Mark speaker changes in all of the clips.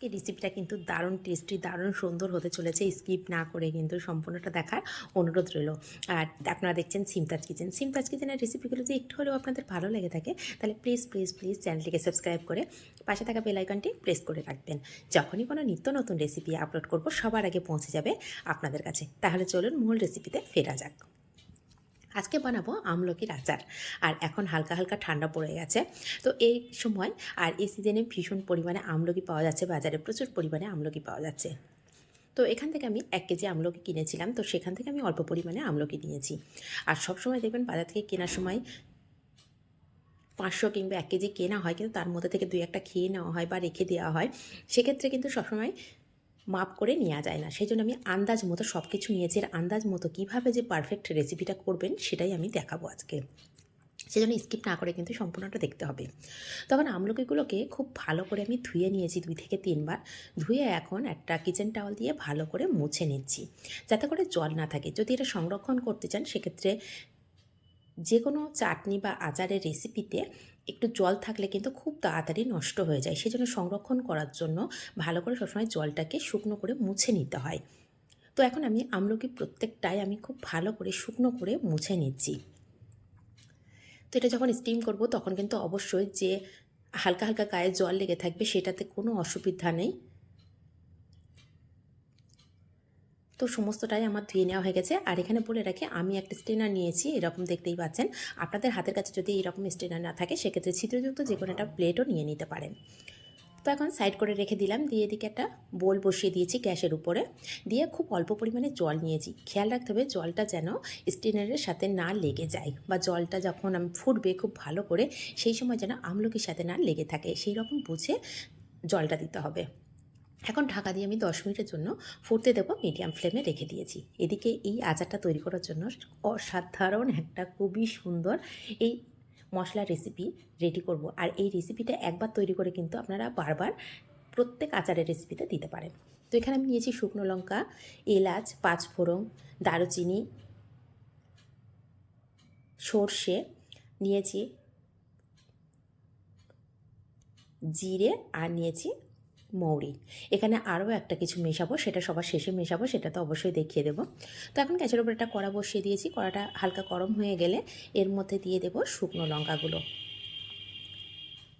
Speaker 1: আজকে রেসিপিটা কিন্তু দারুণ টেস্টি, দারুণ সুন্দর হতে চলেছে। স্কিপ না করে কিন্তু সম্পূর্ণটা দেখার অনুরোধ রইল। আর আপনারা দেখছেন সিমতাজ কিচেন। সিমতাজ কিচেনের রেসিপিগুলো যদি একটু হলেও আপনাদের ভালো লেগে থাকে, তাহলে প্লিজ প্লিজ প্লিজ চ্যানেলটিকে সাবস্ক্রাইব করে পাশে থাকা বেল আইকনটি প্রেস করে রাখবেন। যখনই কোনো নিত্য নতুন রেসিপি আপলোড করব, সবার আগে পৌঁছে যাবে আপনাদের কাছে। তাহলে চলুন মূল রেসিপিতে ফেরা যাক। আজকে বানাবো আমলকির আচার। আর এখন হালকা হালকা ঠান্ডা পড়ে গেছে, তো এই সময় আর এই সিজনে ভীষণ পরিমাণে আমলকি পাওয়া যাচ্ছে বাজারে, প্রচুর পরিমাণে আমলকি পাওয়া যাচ্ছে। তো এখান থেকে আমি 1 কেজি আমলকি কিনেছিলাম, তো সেখান থেকে আমি অল্প পরিমাণে আমলকি নিয়েছি। আর সবসময় দেখবেন বাজার থেকে কেনার সময় 500 কিংবা 1 কেজি কেনা হয়, কিন্তু তার মধ্যে থেকে 2-1টা খেয়ে নেওয়া হয় বা রেখে দেওয়া হয়। সেক্ষেত্রে কিন্তু সবসময় মাপ করে নেওয়া যায় না। সেই জন্য আমি আন্দাজ মতো সব কিছু নিয়েছি। আর আন্দাজ মতো কীভাবে যে পারফেক্ট রেসিপিটা করবেন সেটাই আমি দেখাবো আজকে। সেজন্য স্কিপ না করে কিন্তু সম্পূর্ণটা দেখতে হবে। তখন আমলকিগুলোকে খুব ভালো করে আমি ধুয়ে নিয়েছি 2 থেকে 3 বার। ধুয়ে এখন একটা কিচেন টাওয়াল দিয়ে ভালো করে মুছে নিচ্ছি, যাতে করে জল না থাকে। যদি এটা সংরক্ষণ করতে চান, সেক্ষেত্রে যে কোনো চাটনি বা আচারের রেসিপিতে একটু জল থাকলে কিন্তু খুব তাড়াতাড়ি নষ্ট হয়ে যায়। সেজন্য সংরক্ষণ করার জন্য ভালো করে সবসময় জলটাকে শুকনো করে মুছে নিতে হয়। তো এখন আমি আমলকি প্রত্যেকটাই আমি খুব ভালো করে শুকনো করে মুছে নিচ্ছি। তো এটা যখন স্টিম করব, তখন কিন্তু অবশ্যই যে হালকা হালকা গায়ে জল লেগে থাকবে, সেটাতে কোনো অসুবিধা নেই। তো সমস্তটাই আমার ধুয়ে নেওয়া হয়ে গেছে। আর এখানে বলে রাখি, আমি একটা স্ট্রেনার নিয়েছি, এরকম দেখতেই পাচ্ছেন। আপনাদের হাতের কাছে যদি এরকম স্ট্রেনার না থাকে, সেক্ষেত্রে ছিদ্রযুক্ত যে কোনো একটা প্লেটও নিয়ে নিতে পারেন। তো এখন সাইড করে রেখে দিলাম, দিয়ে এদিকে একটা বোল বসিয়ে দিয়েছি গ্যাসের উপরে। দিয়ে খুব অল্প পরিমাণে জল নিয়েছি। খেয়াল রাখতে হবে জলটা যেন স্টেনারের সাথে না লেগে যায়, বা জলটা যখন ফুটবে খুব ভালো করে, সেই সময় যেন আমলকির সাথে না লেগে থাকে, সেই রকম বুঝে জলটা দিতে হবে। এখন ঢাকা দিয়ে আমি 10 মিনিটের জন্য ফুটতে দেবো, মিডিয়াম ফ্লেমে রেখে দিয়েছি। এদিকে এই আচারটা তৈরি করার জন্য অসাধারণ একটা খুবই সুন্দর এই মশলা রেসিপি রেডি করব। আর এই রেসিপিটা একবার তৈরি করে কিন্তু আপনারা বারবার প্রত্যেক আচারের রেসিপিতে দিতে পারেন। তো এখানে আমি নিয়েছি শুকনো লঙ্কা, এলাচ, 5 ফোড়ন, দারুচিনি, সর্ষে নিয়েছি, জিরে, আর নিয়েছি মৌরি। এখানে আরও একটা কিছু মেশাবো, সেটা সবার শেষে মেশাবো, সেটা তো অবশ্যই দেখিয়ে দেবো। তো এখন গ্যাসের উপর একটা কড়া বসিয়ে দিয়েছি। কড়াটা হালকা গরম হয়ে গেলে এর মধ্যে দিয়ে দেবো শুকনো লঙ্কাগুলো।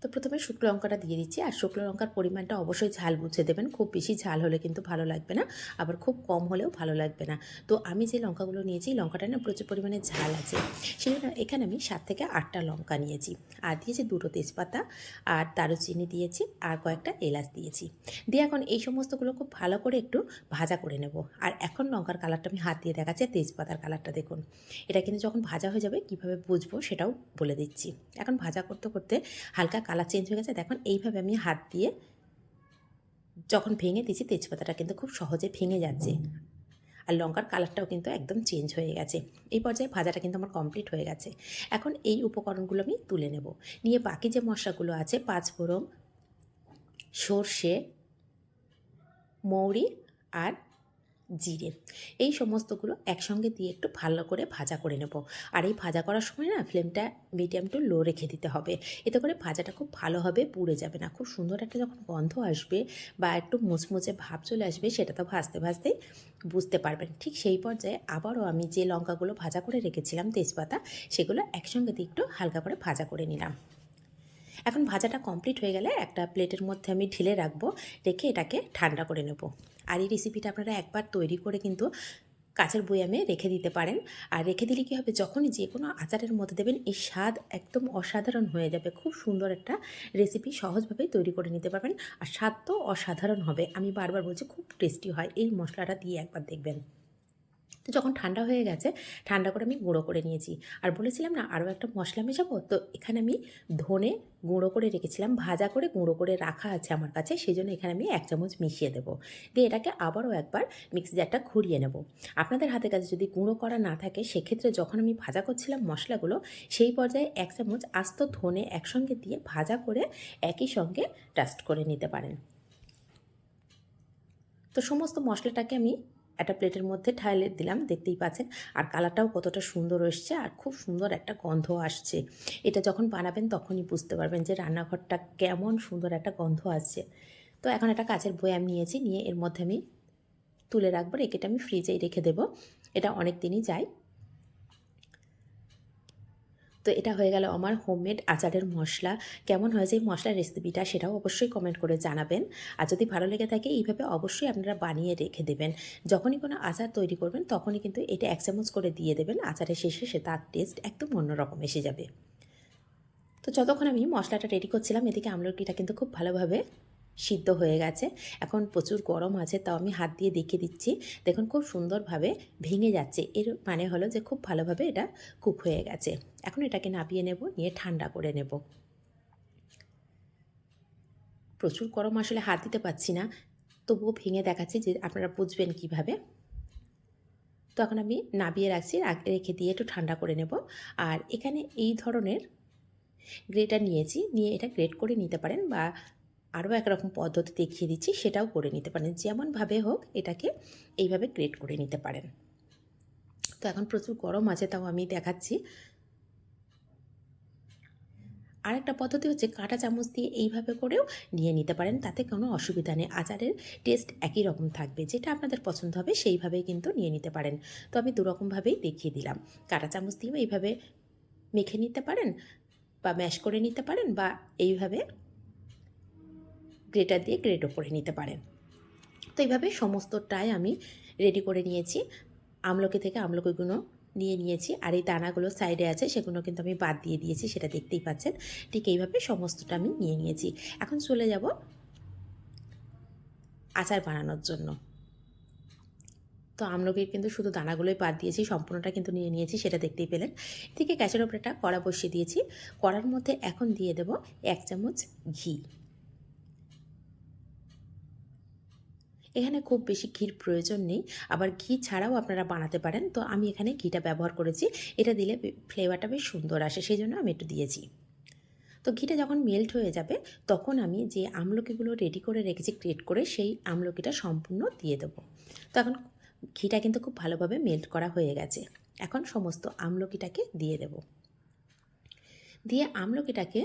Speaker 1: তো প্রথমে শুকনো লঙ্কাটা দিয়ে দিচ্ছি। আর শুকনো লঙ্কার পরিমাণটা অবশ্যই ঝাল বুঝে দেবেন। খুব বেশি ঝাল হলে কিন্তু ভালো লাগবে না, আবার খুব কম হলেও ভালো লাগবে না। তো আমি যে লঙ্কাগুলো নিয়েছি, লঙ্কাটা না প্রচুর পরিমাণে ঝাল আছে, সেই জন্য এখানে আমি 7 থেকে 8টা লঙ্কা নিয়েছি। আর দিয়েছি 2টো তেজপাতা, আর দারুচিনি দিয়েছি, আর কয়েকটা এলাচ দিয়েছি। দিয়ে এখন এই সমস্তগুলো খুব ভালো করে একটু ভাজা করে নেব। আর এখন লঙ্কার কালারটা আমি হাত দিয়ে দেখাচ্ছি, তেজপাতার কালারটা দেখুন। এটা কিন্তু যখন ভাজা হয়ে যাবে, কীভাবে বুঝবো সেটাও বলে দিচ্ছি। এখন ভাজা করতে করতে হালকা কালার চেঞ্জ হয়ে গেছে। দেখুন এইভাবে আমি হাত দিয়ে যখন ভেঙে দিচ্ছি, তেজপাতাটা কিন্তু খুব সহজে ভেঙে যাচ্ছে। আর লঙ্কার কালারটাও কিন্তু একদম চেঞ্জ হয়ে গেছে। এই পর্যায়ে ভাজাটা কিন্তু আমার কমপ্লিট হয়ে গেছে। এখন এই উপকরণগুলো আমি তুলে নেব। নিয়ে বাকি যে মশলাগুলো আছে, 5 ফোড়ন, সর্ষে, মৌরি, আর জিরে, এই সমস্তগুলো একসঙ্গে দিয়ে একটু ভালো করে ভাজা করে নেব। আর এই ভাজা করার সময় না ফ্লেমটা মিডিয়াম টু লো রেখে দিতে হবে। এতে করে ভাজাটা খুব ভালো হবে, পুড়ে যাবে না। খুব সুন্দর একটা যখন গন্ধ আসবে বা একটু মুচমুচে ভাব চলে আসবে, সেটা তো ভাজতে ভাজতেই বুঝতে পারবেন। ঠিক সেই পর্যায়ে আবারও আমি যে লঙ্কাগুলো ভাজা করে রেখেছিলাম, তেজপাতা, সেগুলো একসঙ্গে দিয়ে একটু হালকা করে ভাজা করে নিলাম। এখন ভাজাটা কমপ্লিট হয়ে গেলে একটা প্লেটের মধ্যে আমি ঢেলে রাখবো, রেখে এটাকে ঠান্ডা করে নেব। আর এই রেসিপিটা আপনারা একবার তৈরি করে কিন্তু কাঁচের বয়ামে রেখে দিতে পারেন। আর রেখে দিলে কী হবে, যখনই যে কোনো আচারের মধ্যে দেবেন, এই স্বাদ একদম অসাধারণ হয়ে যাবে। খুব সুন্দর একটা রেসিপি সহজভাবেই তৈরি করে নিতে পারবেন। আর স্বাদ তো অসাধারণ হবে। আমি বারবার বলছি, খুব টেস্টি হয়। এই মশলাটা দিয়ে একবার দেখবেন। তো যখন ঠান্ডা হয়ে গেছে, ঠান্ডা করে আমি গুঁড়ো করে নিয়েছি। আর বলেছিলাম না আরও একটা মশলা মেশাবো, তো এখানে আমি ধনে গুঁড়ো করে রেখেছিলাম, ভাজা করে গুঁড়ো করে রাখা আছে আমার কাছে, সেই জন্য এখানে আমি 1 চামচ মিশিয়ে দেবো। দিয়ে এটাকে আবারও একবার মিক্সি জারটা ঘুরিয়ে নেব। আপনাদের হাতের কাছে যদি গুঁড়ো করা না থাকে, সেক্ষেত্রে যখন আমি ভাজা করছিলাম মশলাগুলো, সেই পর্যায়ে 1 চামচ আস্ত ধনে একসঙ্গে দিয়ে ভাজা করে একই সঙ্গে ডাস্ট করে নিতে পারেন। তো সমস্ত মশলাটাকে আমি একটা প্লেটের মধ্যে ঢেলে দিলাম, দেখতেই পাচ্ছেন। আর কালারটাও কতটা সুন্দর এসছে, আর খুব সুন্দর একটা গন্ধ আসছে। এটা যখন বানাবেন তখনই বুঝতে পারবেন যে রান্নাঘরটা কেমন সুন্দর একটা গন্ধ আসছে। তো তো এখন একটা কাঁচের বয়াম নিয়েছি, নিয়ে এর মধ্যে আমি তুলে রাখবো, রেখে এটা আমি ফ্রিজেই রেখে দেবো। এটা অনেক দিনই যায়। তো এটা হয়ে গেল আমার হোমমেড আচারের মশলা। কেমন হয়েছে এই মশলার রেসিপিটা সেটাও অবশ্যই কমেন্ট করে জানাবেন। আর যদি ভালো লেগে থাকে এইভাবে অবশ্যই আপনারা বানিয়ে রেখে দেবেন। যখনই কোনো আচার তৈরি করবেন তখনই কিন্তু এটা 1 চামচ করে দিয়ে দেবেন। আচারের শেষে সে তার টেস্ট একদম অন্যরকম এসে যাবে। তো যতক্ষণ আমি মশলাটা রেডি করছিলাম এদিকে আমলকিটা কিন্তু খুব ভালোভাবে সিদ্ধ হয়ে গেছে। এখন প্রচুর গরম আছে, তাও আমি হাত দিয়ে দেখিয়ে দিচ্ছি। দেখুন খুব সুন্দরভাবে ভেঙে যাচ্ছে, এর মানে হলো যে খুব ভালোভাবে এটা কুক হয়ে গেছে। এখন এটাকে নামিয়ে নেব, নিয়ে ঠান্ডা করে নেব। প্রচুর গরম, আসলে হাত দিতে পারছি না, তবুও ভেঙে দেখাচ্ছি যে আপনারা বুঝবেন কিভাবে। তো এখন আমি নামিয়ে রাখছি, রেখে দিয়ে একটু ঠান্ডা করে নেব। আর এখানে এই ধরনের গ্রেটার নিয়েছি, নিয়ে এটা গ্রেট করে নিতে পারেন, বা আরও একরকম পদ্ধতি দেখিয়ে দিচ্ছি সেটাও করে নিতে পারেন। যেমনভাবে হোক এটাকে এইভাবে গ্রেট করে নিতে পারেন। তো এখন প্রচুর গরম আছে, তাও আমি দেখাচ্ছি। আরেকটা পদ্ধতি হচ্ছে কাঁটা চামচ দিয়ে এইভাবে করেও নিয়ে নিতে পারেন, তাতে কোনো অসুবিধা নেই। আচারের টেস্ট একই রকম থাকবে, যেটা আপনাদের পছন্দ হবে সেইভাবেই কিন্তু নিয়ে নিতে পারেন। তো আমি দুরকমভাবেই দেখিয়ে দিলাম। কাঁটা চামচ দিয়েও এইভাবে মেখে নিতে পারেন, বা ম্যাশ করে নিতে পারেন, বা এইভাবে গ্রেটার দিয়ে গ্রেটও করে নিতে পারেন। তো এইভাবে সমস্তটাই আমি রেডি করে নিয়েছি। আমলকি থেকে আমলকিগুলো নিয়ে নিয়েছি, আর এই দানাগুলো সাইডে আছে সেগুলো কিন্তু আমি বাদ দিয়ে দিয়েছি, সেটা দেখতেই পাচ্ছেন। ঠিক এইভাবে সমস্তটা আমি নিয়ে নিয়েছি। এখন চলে যাব আচার বানানোর জন্য। তো আমলকির কিন্তু শুধু দানাগুলোই বাদ দিয়েছি, সম্পূর্ণটা কিন্তু নিয়ে নিয়েছি, সেটা দেখতেই পেলেন। এদিকে গ্যাসের ওপরে একটা কড়া বসিয়ে দিয়েছি। কড়ার মধ্যে এখন দিয়ে দেব 1 চামচ ঘি। এখানে খুব বেশি ঘির প্রয়োজন নেই, আবার ঘি ছাড়াও আপনারা বানাতে পারেন। তো আমি এখানে ঘিটা ব্যবহার করেছি, এটা দিলে ফ্লেভারটা বেশ সুন্দর আসে, সেই জন্য আমি একটু দিয়েছি। তো ঘিটা যখন মেল্ট হয়ে যাবে তখন আমি যে আমলকিগুলো রেডি করে রেখেছি গ্রেট করে, সেই আমলকিটা সম্পূর্ণ দিয়ে দেবো। তো এখন ঘিটা কিন্তু খুব ভালোভাবে মেল্ট করা হয়ে গেছে। এখন সমস্ত আমলকিটাকে দিয়ে দেব। দিয়ে আমলকিটাকে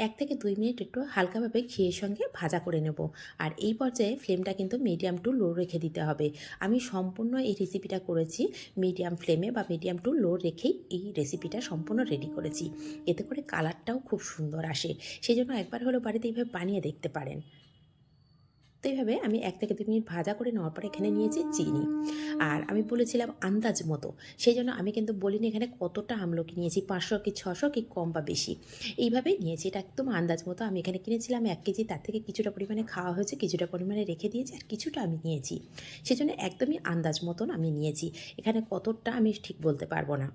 Speaker 1: 1 থেকে 2 মিনিট একটু হালকাভাবে ঘিয়ের সঙ্গে ভাজা করে নেব। আর এই পর্যায়ে ফ্লেমটা কিন্তু মিডিয়াম টু লো রেখে দিতে হবে। আমি সম্পূর্ণ এই রেসিপিটা করেছি মিডিয়াম ফ্লেমে, বা মিডিয়াম টু লো রেখেই এই রেসিপিটা সম্পূর্ণ রেডি করেছি। এতে করে কালারটাও খুব সুন্দর আসে, সেই জন্য একবার হলেও বাড়িতে এইভাবে বানিয়ে দেখতে পারেন। তো এইভাবে আমি 1 থেকে 2 মিনিট ভাজা করে নেওয়ার পর এখানে নিয়েছি চিনি। আর আমি বলেছিলাম আন্দাজ মতো, সেই জন্য আমি কিন্তু বলিনি এখানে কতটা আমলকি নিয়েছি, 500 কি 600 কি কম বা বেশি, এইভাবেই নিয়েছি। এটা একদম আন্দাজ মতো। আমি এখানে কিনেছিলাম 1 কেজি, তার থেকে কিছুটা পরিমাণে খাওয়া হয়েছে, কিছুটা পরিমাণে রেখে দিয়েছি, আর কিছুটা আমি নিয়েছি। সেজন্য একদমই আন্দাজ মতন আমি নিয়েছি। এখানে কতটা আমি ঠিক বলতে পারবো না।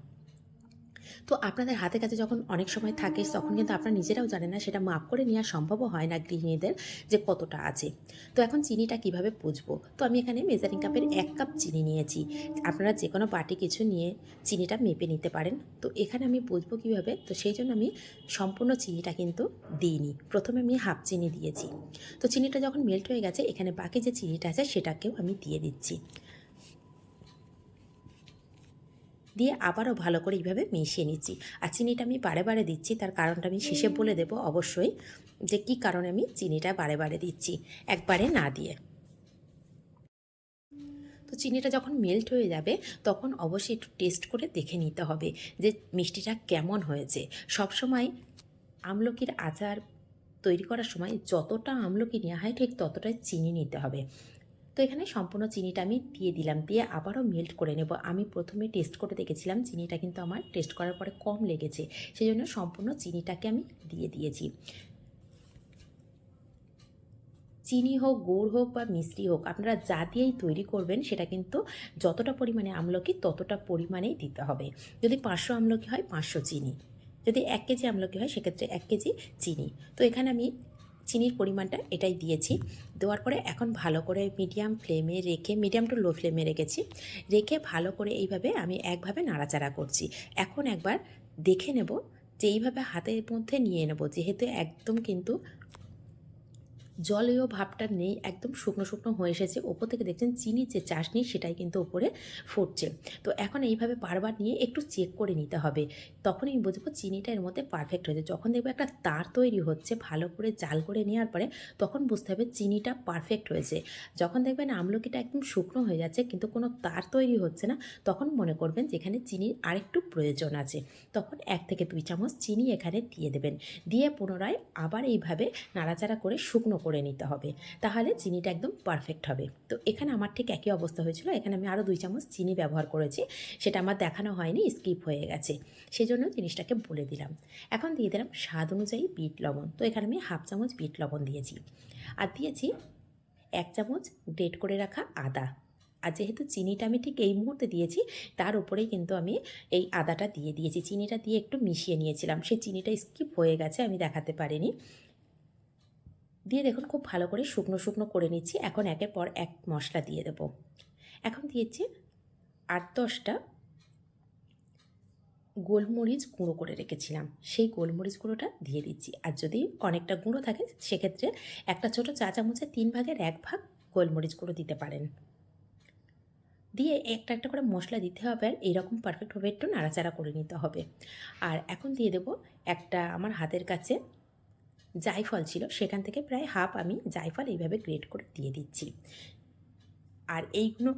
Speaker 1: তো আপনাদের হাতের কাছে যখন অনেক সময় থাকে তখন কিন্তু আপনারা নিজেরাও জানেন না, সেটা মাপ করে নেওয়া সম্ভবও হয় না গৃহিণীদের, যে কতটা আছে। তো এখন চিনিটা কিভাবে বুঝবো? তো আমি এখানে মেজারিং কাপের 1 কাপ চিনি নিয়েছি। আপনারা যে কোনো বাটি কিছু নিয়ে চিনিটা মেপে নিতে পারেন। তো এখানে আমি বুঝবো কীভাবে? তো সেই জন্য আমি সম্পূর্ণ চিনিটা কিন্তু দিইনি। প্রথমে আমি হাফ চিনি দিয়েছি। তো চিনিটা যখন মেল্ট হয়ে গেছে এখানে বাকি যে চিনিটা আছে সেটাকেও আমি দিয়ে দিচ্ছি। দিয়ে আবারও ভালো করে এইভাবে মিশিয়ে নিচ্ছি। আর চিনিটা আমি বারে বারে দিচ্ছি, তার কারণটা আমি শেষে বলে দেব অবশ্যই, যে কী কারণে আমি চিনিটা বারে বারে দিচ্ছি, একবারে না দিয়ে। তো চিনিটা যখন মেল্ট হয়ে যাবে তখন অবশ্যই একটু টেস্ট করে দেখে নিতে হবে যে মিষ্টিটা কেমন হয়েছে। সবসময় আমলকির আচার তৈরি করার সময় যতটা আমলকি নেওয়া হয় ঠিক ততটাই চিনি নিতে হবে। তো এখানে সম্পূর্ণ চিনিটা আমি দিয়ে দিলাম, দিয়ে আবারও মেল্ট করে নেব। আমি প্রথমে টেস্ট করে দেখেছিলাম, চিনিটা কিন্তু আমার টেস্ট করার পরে কম লেগেছে, সেই জন্য সম্পূর্ণ চিনিটাকে আমি দিয়ে দিয়েছি। চিনি হোক, গুড় হোক বা মিষ্টি হোক, আপনারা যা দিয়েই তৈরি করবেন সেটা কিন্তু যতটা পরিমাণে আমলকি ততটা পরিমাণেই দিতে হবে। যদি 500 আমলকি হয় 500 চিনি, যদি 1 কেজি আমলকি হয় সেক্ষেত্রে 1 কেজি চিনি। তো এখানে আমি চিনির পরিমাণটা এটাই দিয়েছি। দেওয়ার পরে এখন ভালো করে মিডিয়াম ফ্লেমে রেখে, মিডিয়াম টু লো ফ্লেমে রেখেছি, রেখে ভালো করে এইভাবে আমি একভাবে নাড়াচাড়া করছি। এখন একবার দেখে নেব যে এইভাবে হাতের মধ্যে নিয়ে নেব, যেহেতু একদম কিন্তু জলীয় ভাবটা নেই, একদম শুকনো, শুকনো হয়ে এসেছে। ওপর থেকে দেখছেন চিনির যে চাশনি সেটাই কিন্তু ওপরে ফুটছে। তো এখন এইভাবে বারবার নিয়ে একটু চেক করে নিতে হবে। তখনই বুঝবো চিনিটা এর মধ্যে পারফেক্ট হয়েছে। যখন দেখবো একটা তার তৈরি হচ্ছে ভালো করে জাল করে নেওয়ার পরে, তখন বুঝতে হবে চিনিটা পারফেক্ট হয়েছে। যখন দেখবেন আমলকিটা একদম শুকনো হয়ে যাচ্ছে কিন্তু কোনো তার তৈরি হচ্ছে না, তখন মনে করবেন যে এখানে চিনির আরেকটু প্রয়োজন আছে। তখন 1 থেকে 2 চামচ চিনি এখানে দিয়ে দেবেন। দিয়ে পুনরায় আবার এইভাবে নাড়াচাড়া করে শুকনো করে নিতে হবে। তাহলে চিনিটা একদম পারফেক্ট হবে। তো এখানে আমার ঠিক একই অবস্থা হয়েছিল। এখানে আমি আরও 2 চামচ চিনি ব্যবহার করেছি। সেটা আমার দেখানো হয়নি, স্কিপ হয়ে গেছে। সেজন্য জিনিসটাকে বলে দিলাম। এখন দিয়ে দিলাম স্বাদ অনুযায়ী বিট লবণ। তো এখানে আমি 1/2 চামচ বিট লবণ দিয়েছি। আর দিয়েছি 1 চামচ গ্রেট করে রাখা আদা। আর যেহেতু চিনিটা আমি ঠিক এই মুহূর্তে দিয়েছি, তার উপরেই কিন্তু আমি এই আদাটা দিয়ে দিয়েছি। চিনিটা দিয়ে একটু মিশিয়ে নিয়েছিলাম। সেই চিনিটা স্কিপ হয়ে গেছে, আমি দেখাতে পারিনি। দিয়ে দেখুন খুব ভালো করে শুকনো, শুকনো করে নিচ্ছি। এখন একের পর এক মশলা দিয়ে দেব। এখন দিয়েছি ৮-১০টা গোলমরিচ গুঁড়ো করে রেখেছিলাম, সেই গোলমরিচ গুঁড়োটা দিয়ে দিচ্ছি। আর যদি অনেকটা গুঁড়ো থাকে সেক্ষেত্রে একটা ছোটো চা চামচের 3 ভাগের 1 ভাগ গোলমরিচ গুঁড়ো দিতে পারেন। দিয়ে একটা, একটা করে মশলা দিতে হবে আর এইরকম পারফেক্টভাবে একটু নাড়াচাড়া করে নিতে হবে। আর এখন দিয়ে দেবো একটা, আমার হাতের কাছে জায়ফল ছিল, সেখান থেকে প্রায় হাফ আমি জায়ফল এইভাবে গ্রেট করে দিয়ে দিচ্ছি। আর এইগুলো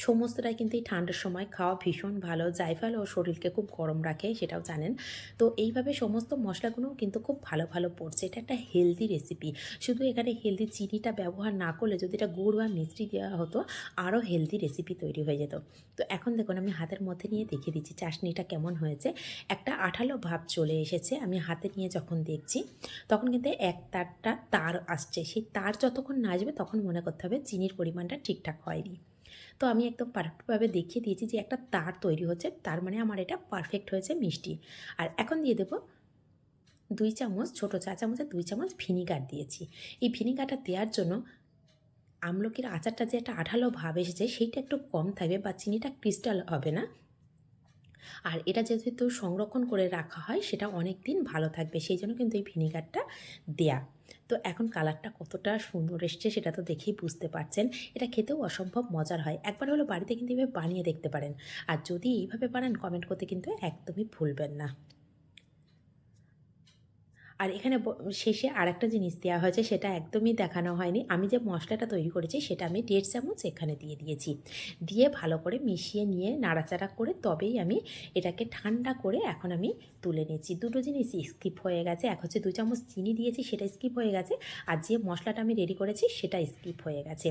Speaker 1: সমস্তটাই কিন্তু এই ঠান্ডার সময় খাওয়া ভীষণ ভালো। জায়ফল ও শরীরকে খুব গরম রাখে, সেটাও জানেন। তো এইভাবে সমস্ত মশলাগুলোও কিন্তু খুব ভালো, ভালো পড়ছে। এটা একটা হেলদি রেসিপি। শুধু এখানে হেলদি চিনিটা ব্যবহার না করলে যদি এটা গুড় বা মিষ্টি দেওয়া হতো, আরও হেলদি রেসিপি তৈরি হয়ে যেত। তো এখন দেখুন আমি হাতের মধ্যে নিয়ে দেখিয়ে দিচ্ছি চাশনিটা কেমন হয়েছে। একটা আঠালো ভাব চলে এসেছে। আমি হাতে নিয়ে যখন দেখছি, তখন কিন্তু এক তারটা তার আসছে। সেই তার যতক্ষণ না আসবে তখন মনে করতে হবে চিনির পরিমাণটা ঠিকঠাক হয়নি। তো আমি একদম পারফেক্টভাবে দেখিয়ে দিয়েছি যে একটা তার তৈরি হচ্ছে, তার মানে আমার এটা পারফেক্ট হয়েছে মিষ্টি। আর এখন দিয়ে দেবো 2 চামচ, ছোটো চা চামচে 2 চামচ ভিনিগার দিয়েছি। এই ভিনিগারটা দেওয়ার জন্য আমলকির আচারটা যে একটা আঠালো ভাব এসেছে সেইটা একটু কম থাকবে বা চিনিটা ক্রিস্টাল হবে না। আর এটা যেহেতু সংরক্ষণ করে রাখা হয় সেটা অনেক দিন ভালো থাকবে, সেই জন্য কিন্তু এই ভিনিগারটা দেয়া। তো এখন কালারটা কতটা সুন্দর এসছে সেটা তো দেখেই বুঝতে পারছেন। এটা খেতেও অসম্ভব মজার হয়। একবার হলো বাড়িতে কিন্তু এভাবে বানিয়ে দেখতে পারেন। আর যদি এইভাবে বানান কমেন্ট করতে কিন্তু একদমই ভুলবেন না। আর এখানে শেষে আরেকটা জিনিস দেওয়া হয়েছে, সেটা একদমই দেখানো হয়নি। আমি যে মশলাটা তৈরি করেছি সেটা আমি 1.5 চামচ এখানে দিয়ে দিয়েছি। দিয়ে ভালো করে মিশিয়ে নিয়ে নাড়াচাড়া করে তবেই আমি এটাকে ঠান্ডা করে এখন আমি তুলে নিচ্ছি। দুটো জিনিস স্কিপ হয়ে গেছে। এক হচ্ছে 2 চামচ চিনি দিয়েছি, সেটা স্কিপ হয়ে গেছে। আর যে মশলাটা আমি রেডি করেছি সেটা স্কিপ হয়ে গেছে।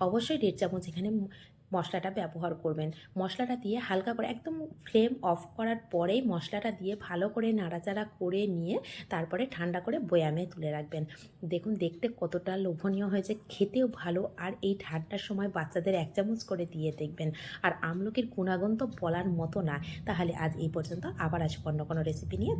Speaker 1: অবশ্যই 1.5 চামচ এখানে মশলাটা ব্যবহার করবেন। মশলাটা দিয়ে হালকা করে একদম ফ্লেম অফ করার পরেই মশলাটা দিয়ে ভালো করে নাড়াচাড়া করে নিয়ে তারপরে ঠান্ডা করে বয়ামে তুলে রাখবেন। দেখুন দেখতে কতটা লোভনীয় হয়েছে, খেতেও ভালো। আর এই ঠান্ডার সময় বাচ্চাদের 1 চামচ করে দিয়ে দেখবেন। আর আমলকির গুণাগুণ তো বলার মতো না। তাহলে আজ এই পর্যন্ত, আবার আসবো অন্য কোনো রেসিপি নিয়ে।